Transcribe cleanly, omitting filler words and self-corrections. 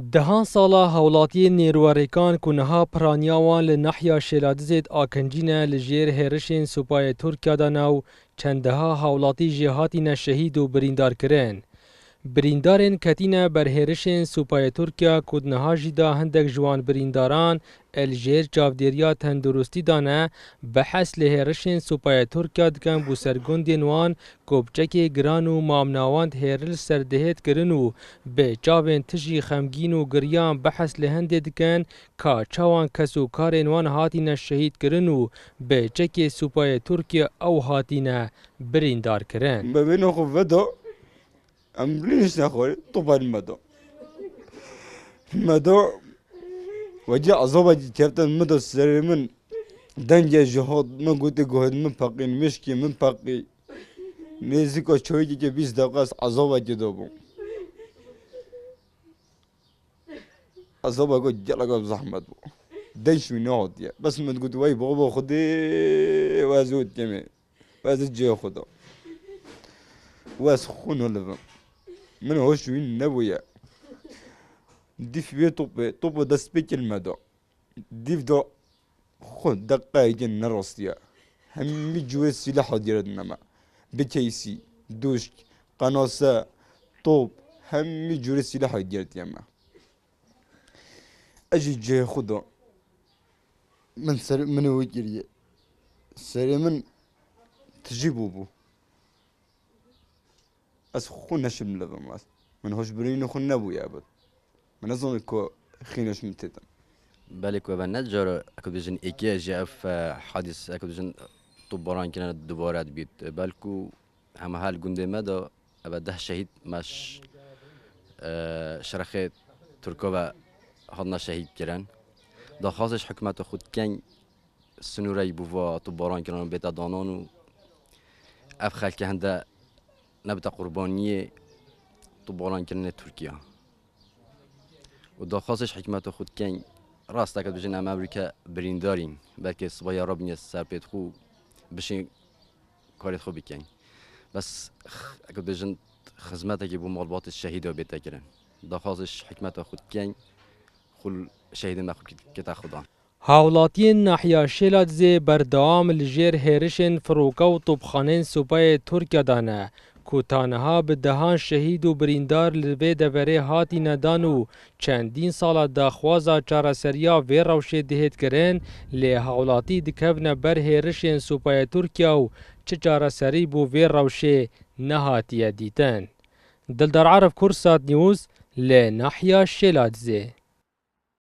دهان سالا هولاتی نیروریکان کنها پرانیاوان لنحیا شیلادزید آکنجینه لجیر هرشین سپای ترکیا داناو چندها هولاتی جهاتین شهید و بریندار کرن. بریندارن کتینه بر هرشین سپای ترکیا کدنها جدا هندک جوان برینداران الجیر چاودیریا تندرستی دانه بحث لهرشین سپای ترکیا دکن بو سرگوندین وان کوبچک گران و مامناواند هرل سردهت کرن و به چاوین تجی خمگین و گریان بحث لهنده دکن که چاوان کسو کارین وان هاتین شهید کرن و به چک سپای ترکیا او هاتین بریندار کرن. ببینو خب ودا امبلینش نخوری طوفان مدو وجه عذابه كابتن مدو سري من دنجة جهاد من قلت جهاد من باقي مشكي من باقي نزيكو شوي جي 20 دقيقة عذابه جدابو عذابه قلت جلقة زحمة بو دنش من نهاد يا بس من قلت واي بابا خدي وازود جميع وازود جي خدا واس خون ولا من هوش وين نبويا ديف بيه طوبة دا سبيك المدى ديف دا خود دقائق نرصيا همي جوز سلاح ديردنا ما بكيسي دوشك قناصة طوب همي جوز سلاح ديرد يما اجي جاي خدا من سر من وجري سري من تجيبو بو اس خون نشم لذم من هوش برينو خون نبويا ابد من أظن إنكو خينوش متتم. بالك وبنات جرى أكيد بيجن إيكيا جاف حادث أكيد بيجن طبران كنا دوباره بيت بالكو هم هال جندي مدى أبده شهيد مش شرخة تركيا هادنا شهيد كران ده خاصش حكمته خود كان سنورة يبوا طبران كنا بيت دانانو أفخل كهندا نبتة قربانية طبران كنا تركيا و خاصش حکمت خود کن راست اکد بجن ام امریکا بریندارین بلکه صبای عرب نیست سر پیت خو بشین کارت خو بکن بس اکد بجن خدمت که بو مالبات شهید و بیت کردن خاصش حکمت خود کن خل شهید نخود کت خدا هاولاتین ناحیه شیلادزی بردام لجیر هرشن فروکا و طبخانین سپای ترکیا دانه کوتانها به دهان شهید و بریندار لبه دبره هاتی ندان و چندین سال داخوازا چارسریا و روشه دهید کرن لی هاولاتی دکهون بر هرشین سپای ترکیا و چه چارسری بو و روشه نهاتیه دیتن. دلدار عرف کرسات نیوز لی ناحیه شیلادزی.